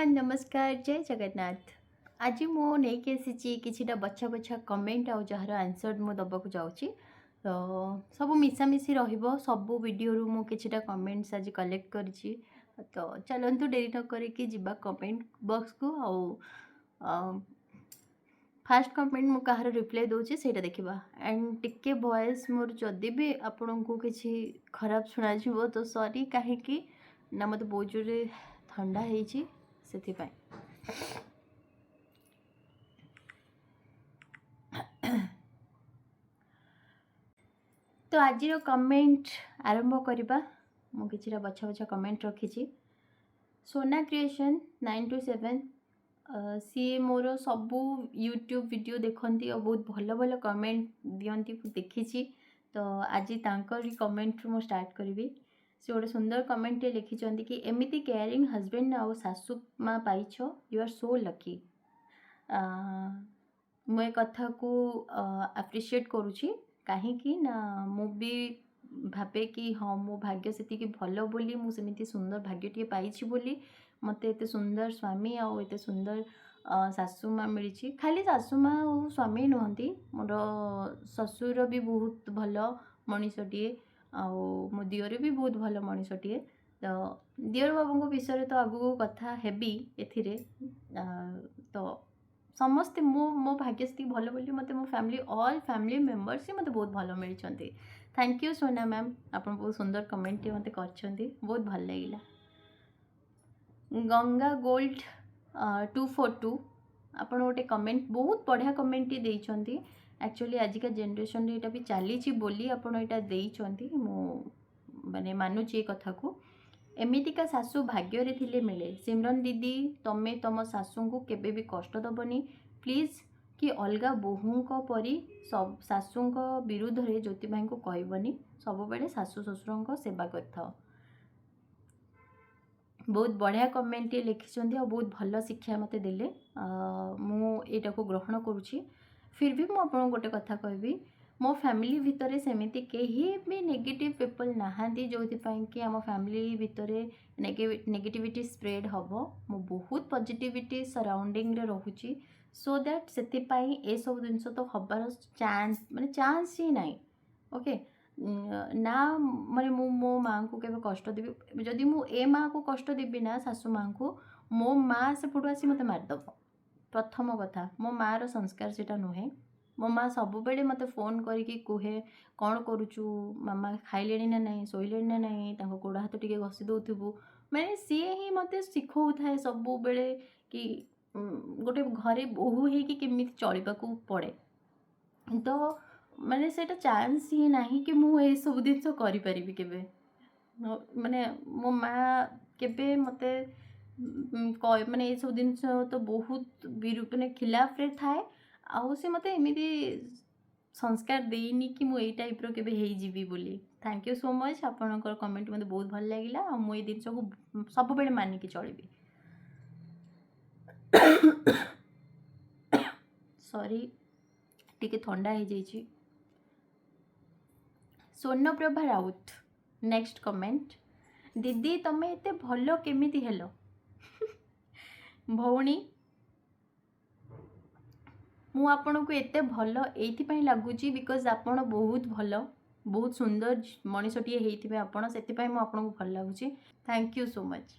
Everyone नमस्कार जय जगन्नाथ। आज मु नेकी आसी किछिटा बछा बछा कमेंट आ जार आंसर मु दबाक जाऊँगी। तो सब मिसामिशी रहिबो सबु वीडियो रु मु किछिटा कमेंट्स आज कलेक्ट करिछि। तो चलंतु डेरी न करिकि जिबा कमेंट बॉक्स को आउ फास्ट कमेंट मु कहार रिप्लाई दोछि सेटा देखिबा। एंड टिके वॉइस मोर जदी भी आपन को किछि खराब सुना जिवो तो सॉरी काहेकि ना मते बहुत जोरे ठंडा ହେଇଛି ସେଥିପାଇଁ। तो आज कमेंट आरंभ करवा। मु किछिरा बछा बछा कमेंट रखी। सोना क्रिएशन 927 सी मोर सबू यूट्यूब वीडियो देखती और बहुत भल भल कमेंट दियंती देखी। तो आज तांकर कमेंट मु स्टार्ट करी। से गोटे सुंदर कमेंट लिखिं कि एमती केयरिंग हजबैंड आ सासू माँ पाइछ यू आर सो लकी। मु कथा को एप्रिशिएट करुँची कहीं ना मु भी भावे कि हाँ मो भाग्य से भल बोली मुझे सुंदर भाग्यटे पाई बोली मत एत सुंदर स्वामी आते सुंदर सासू माँ मिली। खाली सासू माँ और स्वामी नुहति मोर ससुर भी बहुत भल मनीषटे मो दियर भी बहुत भल मनीषटे। तो दियर बाबू विषय तो आगू कथा हेबी एथिरे। तो समस्ते मो भाग्य से भल बोली मत मो फैमिली ऑल फैमिली मेंबर्स ही मत बहुत भल मिली। थैंक यू सोना मैम आप बहुत सुंदर कमेंट मत कर बहुत भल लगे। गंगा गोल्ड 242 आप गोटे कमेंट बहुत बढ़िया कमेंट देइछंती। एक्चुअली आजिका जेनरेशन ये भी चली बोली आपड़ यहाँ माने मानुची कथा को। एमितिका सासू भाग्य रे थिले मिले। सिमरन दीदी तमे तम सासू को केबे भी कष्ट दबनी प्लीज कि अलगा बोहू परी सब सासू विरुद्ध रे ज्योति भाई को कहबनी सब बेले सासू ससुर सेवा कर। बहुत बढ़िया कमेंट लिखिं और बहुत भल शिक्षा मत देले मुझा को ग्रहण करुँची। फिर भी मुझे गोटे कथा कहबी मो फैमिली भितर सेमिति केही भी नेगेटिव पीपल नहांती जो कि आम फैमिली भितर नेगेटिविटी स्प्रेड हम मो बहुत पॉजिटिविटी सराउंडिंग रे रहूची सो दैट से सब जिनस तो हबार चांस ही नहीं। ओके ना माने मो माँ को केबे कष्ट देबी जदि मु ए माँ को कष्ट देबी ना सासू माँ को मो माँ से पटु आसी मते मारदब। प्रथम कथा मो माँ रो संस्कार सेटा नुहे। मो माँ सब बेले मते फोन करके कहे कौन करुचु मामा खाइले ना नहीं शोइले ना नहीं ताको गोड़ हाथ टिके घसी दउथबु माने सी ही मते सिखौ थाए सब बेले कि गोटे घरे बोहू हे कि केमिति चलिबाकू पड़े। तो माने सेटा चांस ही नहीं कि मु ए सब दिन करि परिबि केबे माने मो माँ केबे मते माने ये सब दिन तो बहुत माने खिलाफ रे थाए आउ से मते एमिति संस्कार देनी कि मु ए टाइप रो केबे हेई जीवी बोली। थैंक यू सो मच आपनकर कमेंट मते बहुत भल लागिला आ मु ए दिन को सब बेले मानि कि चलिबी। सॉरी टिके ठंडा हो जाइए। स्वर्णप्रभा राउत नेक्स्ट कमेंट दीदी तमे एते भलो केमिति हेलो भौणी मु आपन को एते भलो एथि पई लागुची बिकॉज आपन बहुत भलो बहुत सुंदर मनीषटी हेइथिबे आपन सेति पई मु आपन को भल लागुची। Thank you so much.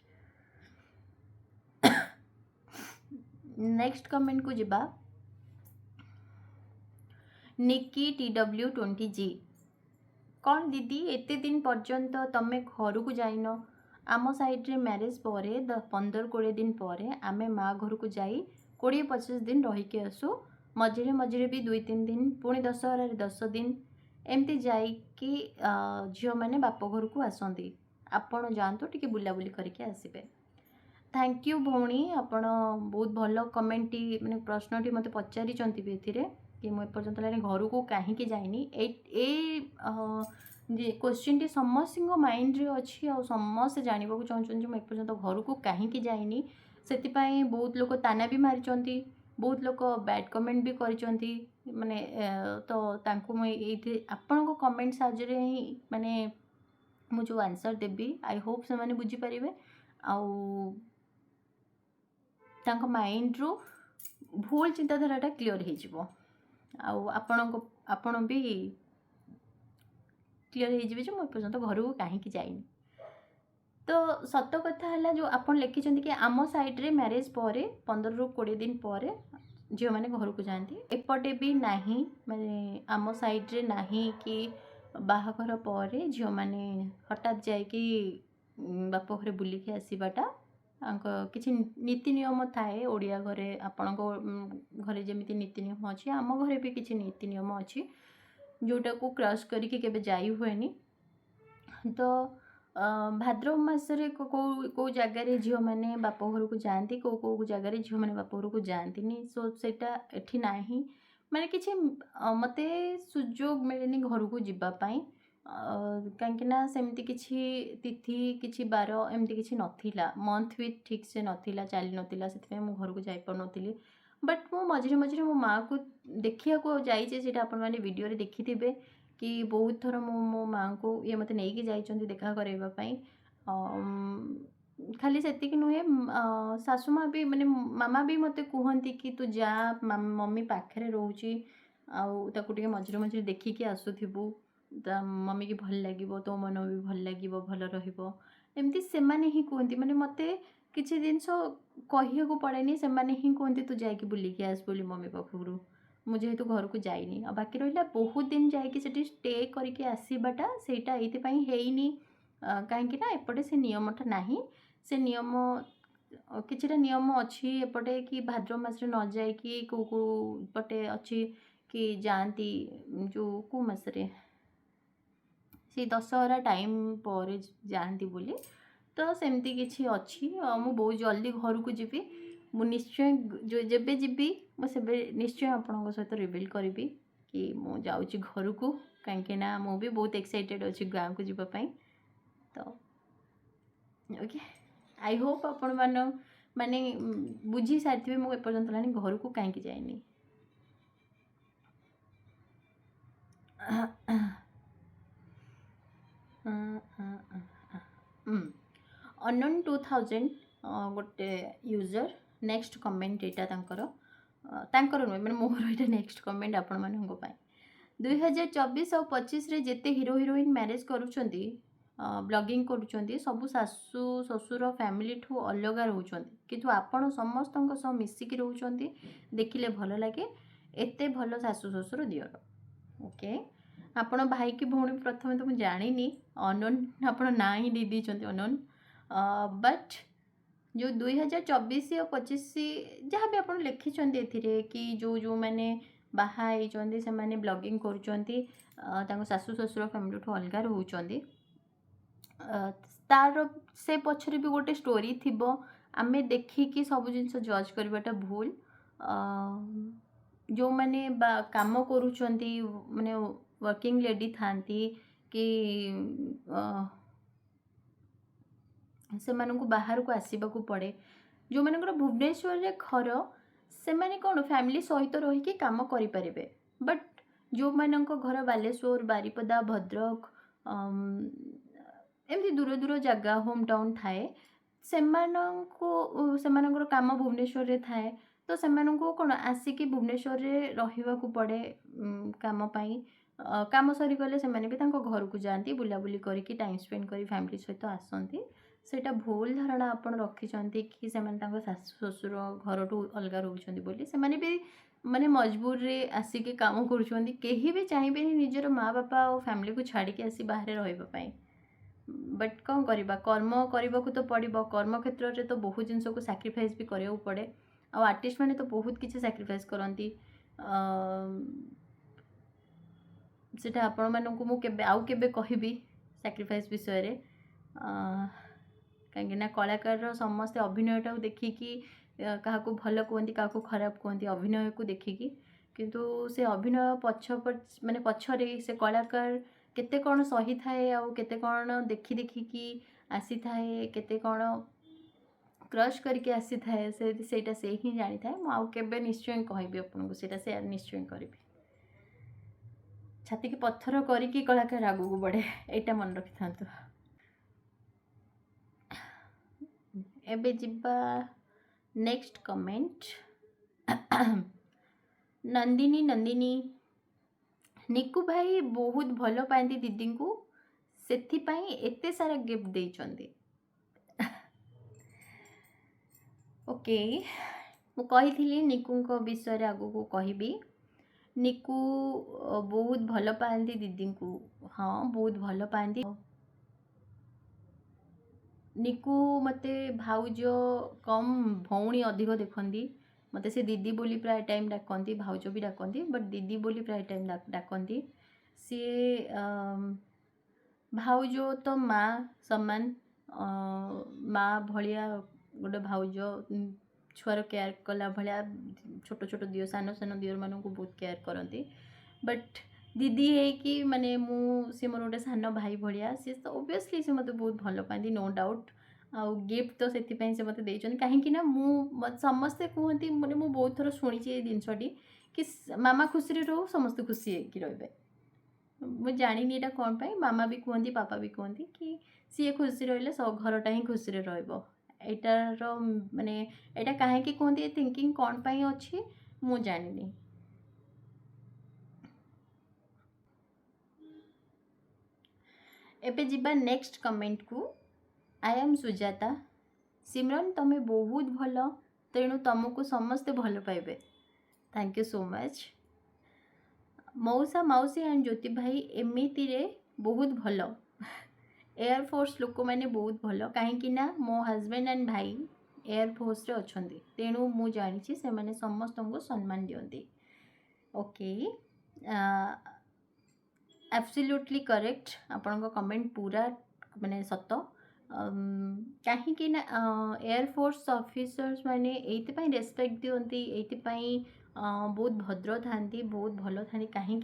Next comment को जिबा निकी TW20G कौन दीदी एते दिन पर्यंत तमे घर को जाइन आम साइड रे मैरिज पर 15-20 दिन पर आमे माँ घर को जाई 20-25 दिन रहीके आसु मझे मझे भी 2-3 दिन पुणी दशहरा 10 दिन एमती जाइकी झील मैंने बाप घर को आसती आपण जातु टिके बुलाबुली करके आसबे। थैंक यू भौणी आपण बहुत भल कमेंट माने प्रश्नटी मते पचारि कि मुझे पर्यंत घर को कहीं जाइनी क्वेश्चन टी समस्त माइंड रे अच्छी आ समस्त जानवा चाहते मुझे घर को कहीं जाइनी से बहुत लोग ताना भी मारी बहुत लोग बैड कमेंट भी करिसेंती माने तो तांको मुझे आपण कमेंट साहाय्य ही माने मुझे आंसर देबी। आई होप से माने बुझी पारिबे। आउ ତାଙ୍କ ମାଇଣ୍ଡରୁ ଭୁଲ ଚିନ୍ତାଧାରାଟା କ୍ଲିଅର୍ ହେଇଯିବ। ଆଉ ଆପଣ ବି କ୍ଲିଅର୍ ହେଇଯିବେ ଯେ ମୁଁ ଏପର୍ଯ୍ୟନ୍ତ ଘରକୁ କାହିଁକି ଯାଇନି। ତ ସତ କଥା ହେଲା ଯେଉଁ ଆପଣ ଲେଖିଛନ୍ତି କି ଆମ ସାଇଡ଼୍ରେ ମ୍ୟାରେଜ୍ ପରେ 15ରୁ 20 ଦିନ ପରେ ଝିଅମାନେ ଘରକୁ ଯାଆନ୍ତି, ଏପଟେ ବି ନାହିଁ, ମାନେ ଆମ ସାଇଡ଼୍ରେ ନାହିଁ କି ବାହାଘର ପରେ ଝିଅମାନେ ହଠାତ୍ ଯାଇକି ବାପ ଘରେ ବୁଲିକି ଆସିବାଟା ତାଙ୍କ କିଛି ନୀତି ନିୟମ ଥାଏ। ଓଡ଼ିଆ ଘରେ ଆପଣଙ୍କ ଘରେ ଯେମିତି ନୀତି ନିୟମ ଅଛି, ଆମ ଘରେ ବି କିଛି ନୀତି ନିୟମ ଅଛି ଯେଉଁଟାକୁ କ୍ରସ୍ କରିକି କେବେ ଯାଇ ହୁଏନି। ତ ଭାଦ୍ରବ ମାସରେ କେଉଁ ଜାଗାରେ ଝିଅମାନେ ବାପ ଘରକୁ ଯାଆନ୍ତି, କେଉଁ ଜାଗାରେ ଝିଅମାନେ ବାପ ଘରକୁ ଯାଆନ୍ତିନି। ସୋ ସେଇଟା ଏଠି ନାହିଁ, ମାନେ କିଛି ମୋତେ ସୁଯୋଗ ମିଳେନି ଘରକୁ ଯିବା ପାଇଁ, କାହିଁକି ନା ସେମିତି କିଛି ତିଥି କିଛି ବାର ଏମିତି କିଛି ନଥିଲା, ମନ୍ଥ ବି ଠିକ୍ ସେ ନଥିଲା, ଚାଲି ନଥିଲା, ସେଥିପାଇଁ ମୁଁ ଘରକୁ ଯାଇପାରୁନଥିଲି। ବଟ୍ ମୁଁ ମଝିରେ ମଝିରେ ମୋ ମାଆକୁ ଦେଖିବାକୁ ଯାଇଛି, ସେଇଟା ଆପଣମାନେ ଭିଡ଼ିଓରେ ଦେଖିଥିବେ କି ବହୁତ ଥର ମୁଁ ମୋ ମାଆଙ୍କୁ ଇଏ ମୋତେ ନେଇକି ଯାଇଛନ୍ତି ଦେଖା କରାଇବା ପାଇଁ। ଖାଲି ସେତିକି ନୁହେଁ, ଶାଶୁ ମା' ବି ମାନେ ମାମା ବି ମୋତେ କୁହନ୍ତି କି ତୁ ଯା, ମମି ପାଖରେ ରହୁଛି, ଆଉ ତାକୁ ଟିକେ ମଝିରେ ମଝିରେ ଦେଖିକି ଆସୁଥିବୁ, ତା ମମିକି ଭଲ ଲାଗିବ, ତୋ ମନ ବି ଭଲ ଲାଗିବ, ଭଲ ରହିବ। ଏମିତି ସେମାନେ ହିଁ କୁହନ୍ତି, ମାନେ ମୋତେ କିଛି ଜିନିଷ କହିବାକୁ ପଡ଼େନି, ସେମାନେ ହିଁ କୁହନ୍ତି ତୁ ଯାଇକି ବୁଲିକି ଆସ ବୋଲି ମମି ପାଖରୁ। ମୁଁ ଯେହେତୁ ଘରକୁ ଯାଇନି, ଆଉ ବାକି ରହିଲା ବହୁତ ଦିନ ଯାଇକି ସେଠି ଷ୍ଟେ କରିକି ଆସିବାଟା, ସେଇଟା ଏଇଥିପାଇଁ ହେଇନି କାହିଁକି ନା ଏପଟେ ସେ ନିୟମଟା ନାହିଁ। ସେ ନିୟମ କିଛିଟା ନିୟମ ଅଛି ଏପଟେ କି ଭାଦ୍ରବ ମାସରେ ନ ଯାଇକି କେଉଁ ପଟେ ଅଛି କି ଯାଆନ୍ତି ଯେଉଁ କେଉଁ ମାସରେ ସେଇ ଦଶହରା ଟାଇମ୍ ପରେ ଯାଆନ୍ତି ବୋଲି। ତ ସେମିତି କିଛି ଅଛି। ମୁଁ ବହୁତ ଜଲ୍ଦି ଘରକୁ ଯିବି, ମୁଁ ନିଶ୍ଚୟ ଯେବେ ଯିବି ମୁଁ ସେବେ ନିଶ୍ଚୟ ଆପଣଙ୍କ ସହିତ ରିଭିଲ୍ କରିବି କି ମୁଁ ଯାଉଛି ଘରକୁ, କାହିଁକି ନା ମୁଁ ବି ବହୁତ ଏକ୍ସାଇଟେଡ଼୍ ଅଛି ଗାଁକୁ ଯିବା ପାଇଁ। ତ ଓକେ, ଆଇ ହୋପ୍ ଆପଣମାନେ ବୁଝି ସାରିଥିବେ ମୁଁ ଏପର୍ଯ୍ୟନ୍ତ ହେଲାଣି ଘରକୁ କାହିଁକି ଯାଇନି। ଅନନ୍ 2000 ଗୋଟେ ୟୁଜର୍ ନେକ୍ସଟ କମେଣ୍ଟ, ଏଇଟା ତାଙ୍କର ନୁହେଁ, ମାନେ ମୋର ଏଇଟା ନେକ୍ସଟ କମେଣ୍ଟ ଆପଣମାନଙ୍କ ପାଇଁ। 2024 ଆଉ 25ରେ ଯେତେ ହିରୋ ହିରୋଇନ୍ ମ୍ୟାରେଜ୍ କରୁଛନ୍ତି, ବ୍ଲଗିଂ କରୁଛନ୍ତି, ସବୁ ଶାଶୁ ଶ୍ୱଶୁର ଫ୍ୟାମିଲିଠୁ ଅଲଗା ରହୁଛନ୍ତି, କିନ୍ତୁ ଆପଣ ସମସ୍ତଙ୍କ ସହ ମିଶିକି ରହୁଛନ୍ତି, ଦେଖିଲେ ଭଲ ଲାଗେ। ଏତେ ଭଲ ଶାଶୁ ଶ୍ୱଶୁର ଦିଅର। ଓକେ, ଆପଣ ଭାଇ କି ଭଉଣୀ ପ୍ରଥମେ ତ ମୁଁ ଜାଣିନି, ଅନନ୍ ଆପଣ ନାଁ ହିଁ ଦେଇ ଦେଇଛନ୍ତି ଅନନ୍। ବଟ୍ ଯେଉଁ 2024 ଆଉ 25 ଯାହା ବି ଆପଣ ଲେଖିଛନ୍ତି ଏଥିରେ କି ଯେଉଁମାନେ ବାହା ହେଇଛନ୍ତି ସେମାନେ ବ୍ଲଗିଂ କରୁଛନ୍ତି, ତାଙ୍କ ଶାଶୁ ଶ୍ୱଶୁର ଫ୍ୟାମିଲିଠୁ ଅଲଗା ରହୁଛନ୍ତି, ତାର ସେ ପଛରେ ବି ଗୋଟେ ଷ୍ଟୋରି ଥିବ। ଆମେ ଦେଖିକି ସବୁ ଜିନିଷ ଜଜ୍ କରିବାଟା ଭୁଲ। ଯେଉଁମାନେ କାମ କରୁଛନ୍ତି, ମାନେ ୱାର୍କିଂ ଲେଡ଼ି ଥାନ୍ତି କି ସେମାନଙ୍କୁ ବାହାରକୁ ଆସିବାକୁ ପଡ଼େ, ଯେଉଁମାନଙ୍କର ଭୁବନେଶ୍ୱରରେ ଘର ସେମାନେ କ'ଣ ଫ୍ୟାମିଲି ସହିତ ରହିକି କାମ କରିପାରିବେ। ବଟ୍ ଯେଉଁମାନଙ୍କ ଘର ବାଲେଶ୍ୱର, ବାରିପଦା, ଭଦ୍ରକ, ଏମିତି ଦୂର ଦୂର ଜାଗା, ହୋମ୍ ଟାଉନ୍ ଥାଏ, ସେମାନଙ୍କର କାମ ଭୁବନେଶ୍ୱରରେ ଥାଏ, ତ ସେମାନଙ୍କୁ କ'ଣ ଆସିକି ଭୁବନେଶ୍ୱରରେ ରହିବାକୁ ପଡ଼େ କାମ ପାଇଁ। କାମ ସରିଗଲେ ସେମାନେ ବି ତାଙ୍କ ଘରକୁ ଯାଆନ୍ତି, ବୁଲାବୁଲି କରିକି ଟାଇମ୍ ସ୍ପେଣ୍ଡ କରି ଫ୍ୟାମିଲି ସହିତ ଆସନ୍ତି। ସେଇଟା ଭୁଲ ଧାରଣା ଆପଣ ରଖିଛନ୍ତି କି ସେମାନେ ତାଙ୍କ ଶାଶୁ ଶ୍ୱଶୁର ଘରଠୁ ଅଲଗା ରହୁଛନ୍ତି ବୋଲି। ସେମାନେ ବି ମାନେ ମଜବୁରରେ ଆସିକି କାମ କରୁଛନ୍ତି, କେହି ବି ଚାହିଁବେନି ନିଜର ମା ବାପା ଆଉ ଫ୍ୟାମିଲିକୁ ଛାଡ଼ିକି ଆସି ବାହାରେ ରହିବା ପାଇଁ। ବଟ୍ କ'ଣ କରିବା, କର୍ମ କରିବାକୁ ତ ପଡ଼ିବ। କର୍ମକ୍ଷେତ୍ରରେ ତ ବହୁତ ଜିନିଷକୁ ସାକ୍ରିଫାଇସ୍ ବି କରିବାକୁ ପଡ଼େ, ଆଉ ଆର୍ଟିଷ୍ଟ ମାନେ ତ ବହୁତ କିଛି ସାକ୍ରିଫାଇସ୍ କରନ୍ତି। ସେଇଟା ଆପଣମାନଙ୍କୁ ମୁଁ ଆଉ କେବେ କହିବି ସାକ୍ରିଫାଇସ୍ ବିଷୟରେ, କାହିଁକିନା କଳାକାରର ସମସ୍ତେ ଅଭିନୟଟାକୁ ଦେଖିକି କାହାକୁ ଭଲ କୁହନ୍ତି, କାହାକୁ ଖରାପ କୁହନ୍ତି ଅଭିନୟକୁ ଦେଖିକି, କିନ୍ତୁ ସେ ଅଭିନୟ ପଛରେ ସେ କଳାକାର କେତେ କ'ଣ ସହିଥାଏ, ଆଉ କେତେ କ'ଣ ଦେଖିକି ଆସିଥାଏ, କେତେ କ'ଣ କ୍ରସ୍ କରିକି ଆସିଥାଏ, ସେଇଟା ସେ ହିଁ ଜାଣିଥାଏ। ମୁଁ ଆଉ କେବେ ନିଶ୍ଚୟ କହିବି ଆପଣଙ୍କୁ, ସେଇଟା ସେୟାର ନିଶ୍ଚୟ କରିବି। ଛାତିକି ପଥର କରିକି କଳାକାର ଆଗକୁ ବଢ଼େ, ଏଇଟା ମନେ ରଖିଥାନ୍ତୁ। ଏବେ ଯିବା नेक्स्ट कमेंट नंदिनी नंदिनी निकू भाई बहुत भल पाती दीदी को सेथिपाई एते सारा गिफ्ट देइचंदी ओके मु कही निकू विषय रे आगु को कहबी निकू बहुत भल पाती दीदी को हाँ बहुत भल पाती निकू मते भाउज कम भौणी अधिक देखती मते से दीदी बोली प्राय टाइम डाकती भाउज भी डाकती बट दीदी बोली प्राय टाइम डाकती सी भाउज तो माँ सम्मान माँ भलिया गोटे भाउज छुआर केयर कला भाया छोट छोट दियो सान सान दियर मान को बहुत केयर करती बट दीदी है कि माने सी मोर गोटे सान भाई भाया सी तो ओबियसली सी मत बहुत भल पाती नो डाउट आउ गिफ्ट तो से मत देइछन कहीं समस्ते कहती मैंने मुझे बहुत थर शुणी जिनसटी कि मामा खुशी रो समस्ते खुशी रे मुझे जानी यहाँ कौन पाई मामा भी कहती पापा भी कहती कि सी खुशी रही सब घरटा ही खुशी रहीटार माने यहाँ कहीं कहते थिंकिंग कौन पाई अच्छी मु जानी एबे जिबा नेक्स्ट कमेंट को आई एम सुजाता सिमरन तुम्हें बहुत भल तेणु तुमको समस्ते भल पाइबे थैंक यू सो मच मौसा मौसी एंड ज्योति भाई एमती रे बहुत भल एयरफोर्स लोक मैंने बहुत भल कहीं मो हजबैंड एंड भाई एयरफोर्स रे अच्छे तेणु मु जानी से मैंने समस्त को सम्मान दियंती ओके एब्सोल्युटली करेक्ट आपण कमेंट पूरा माने सत कहीं एयरफोर्स ऑफिसर्स मैंने ये रेस्पेक्ट दिखती ये बहुत भद्र था बहुत भल था कहीं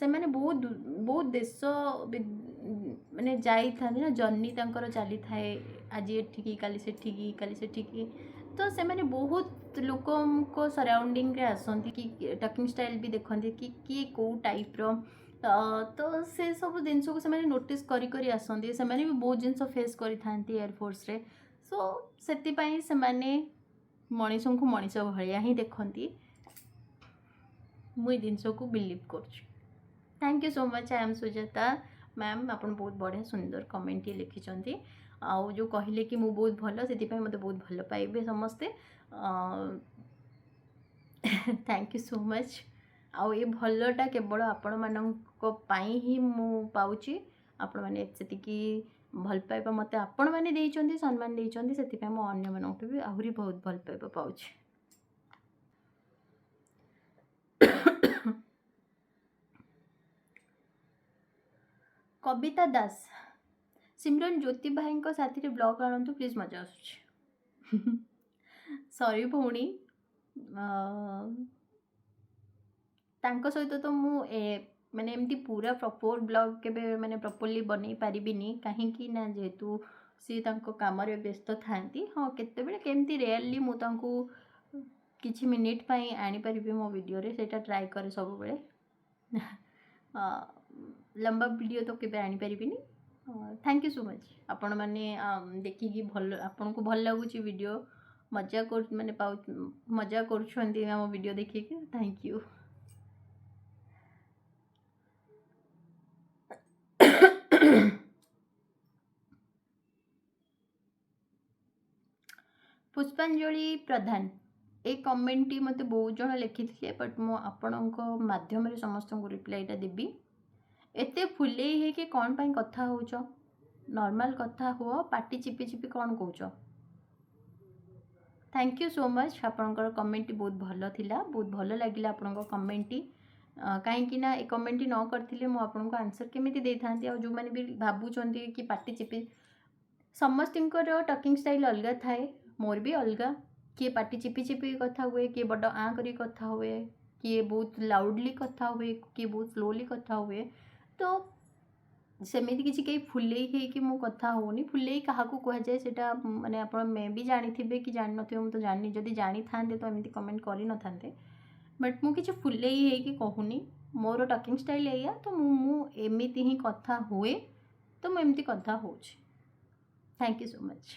से मैंने बहुत बहुत देश माने जाता ना जर्नी तंकर चली थाए आज एठिकी काली सेठिकी तो से मैंने बहुत लोक सराउंडिंग रे आसती कि टकिंग स्टाइल भी देखते कि किए कौ टाइप रो तो से सब जिनस को से नोटिस करी आसती से भी बहुत जिनस फेस करी एयरफोर्स रे सो से मनीष को मनीष भाया ही देखती मुझे जिनस को बिलीव कर thank you so much I am Sujata ma'am आप बहुत बढ़िया सुंदर कमेंट लिखिं आउ जो कहले कि मु बहुत भल से मत बहुत भल पाइबे समस्ते थैंक यू सो मच आउ ये भलटा केवल आपण मानक पाई ही मु पाउची आपण माने सेतिकी भल पाइबा मते आपण माने देइचंती सम्मान देइचंती सेति मो अन्य मानक भी आहुरी बहुत भल पाइबा पाउची कविता दास सिमरन ज्योति भाई साथी ब्लॉग आणतु प्लीज मजा आसुची सॉरी भौणी तांको सहित तो मु माने एमती पूरा प्रॉपर ब्लॉग के माने प्रॉपर्ली बनै पारिबिनी कहीं ना जेहेतु सी तांको काम रे व्यस्त थांती हाँ केतेबेले केमती रेयरली मु तांको किछि मिनिट पई आनी परिबे मो वीडियो रे सेटा ट्राई करे सब बेले लंबा वीडियो तो केबे आनी परिबिनी थैंक यू सो मच आपण माने देखिकी भल आपन को भल लागुची वीडियो मजा कर माने पाउ मजा करूछंती हम वीडियो देखिकी थैंक यू पुष्पांजलि प्रधान ए कमेंट टी मते बहुत जन लिखि थे बट मो आपणक माध्यम रे समस्त को रिप्लाईटा देबी एते फुले हे कि कौन पाई कथा होच नॉर्मल कथा हो पाटी चिपी चिपी कौन कहूच थैंक यू सो मच आपणकर कमेंट बहुत भल थिला बहुत भल लगिला आपणक कमेंट कहीं ना ए कमेंट न करथिले मो आपनको आंसर केमिति देई थांती आ जो माने भी भाबुचंती कि पाटी चिपी समस्तिंकर टकिंग स्टाइल अलग थाए मोर भी अलग किए पाटी चिपी चिपी कथा हुए किए बड़ आ करी कथा हुए किए बहुत लाउडली कथा हुए किए बहुत स्लोली कथा हुए तो सेମିତି କିଛି କେହି ଫୁଲେଇ ହେଇକି ମୁଁ କଥା ହେଉନି ଫୁଲେଇ କାହାକୁ କୁହାଯାଏ ସେଇଟା ମାନେ ଆପଣ ମେ ବି ଜାଣିଥିବେ କି ଜାଣିନଥିବେ ମୁଁ ତ ଜାଣିନି ଯଦି ଜାଣିଥାନ୍ତେ ତ ଏମିତି କମେଣ୍ଟ କରିନଥାନ୍ତେ ବଟ୍ ମୁଁ କିଛି ଫୁଲେଇ ହେଇକି କହୁନି ମୋର ଟକିଂ ଷ୍ଟାଇଲ୍ ଏଇଆ ତ ମୁଁ ଏମିତି ହିଁ କଥା ହୁଏ ତ ମୁଁ ଏମିତି କଥା ହେଉଛି thank you so much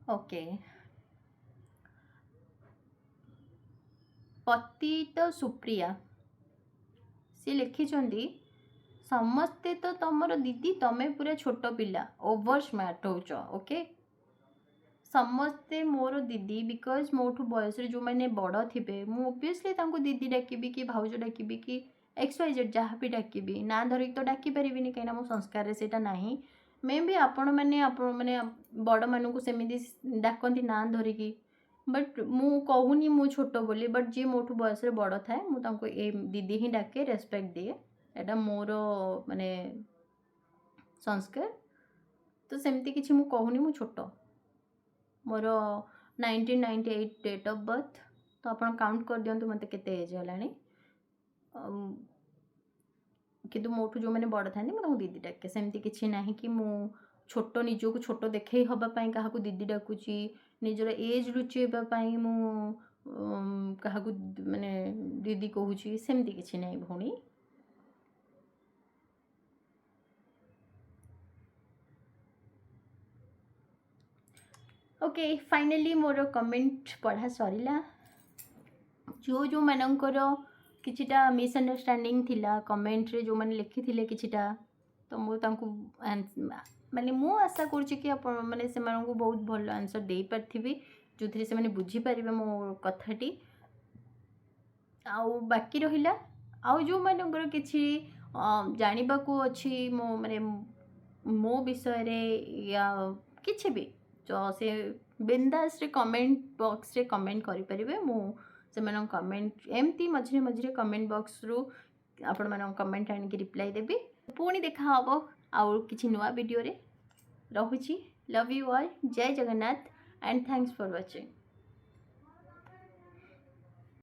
okay पति तो सुप्रिया सी लिखिଛନ୍ତି ସମସ୍ତେ ତ ତମର ଦିଦି ତମେ ପୁରା ଛୋଟ ପିଲା ଓଭର ସ୍ମାର୍ଟ ହେଉଛ ଓକେ ସମସ୍ତେ ମୋର ଦିଦି ବିକଜ ମୋଠୁ ବୟସରେ ଯେଉଁମାନେ ବଡ଼ ଥିବେ ମୁଁ ଓବିୟସଲି ତାଙ୍କୁ ଦିଦି ଡାକିବି କି ଭାଉଜ ଡାକିବି କି XYZ ଯାହା ବି ଡାକିବି ନାଁ ଧରିକି ତ ଡାକି ପାରିବିନି କାହିଁକିନା ମୋ ସଂସ୍କାରରେ ସେଇଟା ନାହିଁ ମେ ବି ଆପଣ ବଡ଼ମାନଙ୍କୁ ସେମିତି ଡାକନ୍ତି ନାଁ ଧରିକି ବଟ୍ ମୁଁ କହୁନି ମୁଁ ଛୋଟ ବୋଲି ବଟ୍ ଯିଏ ମୋଠୁ ବୟସରେ ବଡ଼ ଥାଏ ମୁଁ ତାଙ୍କୁ ଏ ଦିଦି ହିଁ ଡାକେ ରେସ୍ପେକ୍ଟ ଦିଏ ଏଇଟା ମୋର ମାନେ ସଂସ୍କାର ତ ସେମିତି କିଛି ମୁଁ କହୁନି ମୁଁ ଛୋଟ ମୋର 1998 ଡେଟ୍ ଅଫ୍ ବର୍ଥ ତ ଆପଣ କାଉଣ୍ଟ କରିଦିଅନ୍ତୁ ମୋତେ କେତେ ଏଜ୍ ହେଲାଣି କିନ୍ତୁ ମୋଠୁ ଯେଉଁମାନେ ବଡ଼ ଥାନ୍ତି ମୁଁ ତାଙ୍କୁ ଦିଦି ଡାକେ ସେମିତି କିଛି ନାହିଁ କି ମୁଁ ଛୋଟ ନିଜକୁ ଛୋଟ ଦେଖେଇ ହେବା ପାଇଁ କାହାକୁ ଦିଦି ଡାକୁଛି ନିଜର ଏଜ୍ ଲୁଚେଇବା ପାଇଁ ମୁଁ କାହାକୁ ମାନେ ଦିଦି କହୁଛି ସେମିତି କିଛି ନାହିଁ ଭଉଣୀ ओके फाइनली मोर कमेंट पढ़ा सरला जो जो मानकर किछिटा मिसअंडरस्टैंडिंग थिला कमेंट रे जो माने लिखि थिले किछिटा तो मु तांकु माने मु आशा करूछि कि आपण माने से मानकु बहुत भल आंसर दे पारथिबी जोथि से माने बुझी परिबे मो कथाटी आउ बाकी रहिला आउ जो मानकर किछि जानिबाकू अछि मो माने मो विषय रे या किछि भी तो से बिंदास रे कमेंट बॉक्स रे कमेंट करि परिबे मु से मानन कमेंट एमती मझिरे मझिरे कमेंट बॉक्स रु आपण मानन कमेंट आनि के रिप्लाई देबी पुणी देखा हबो आउ किछि नुवा वीडियो रे रहुछि लव यू ऑल जय Jagannath and thanks for watching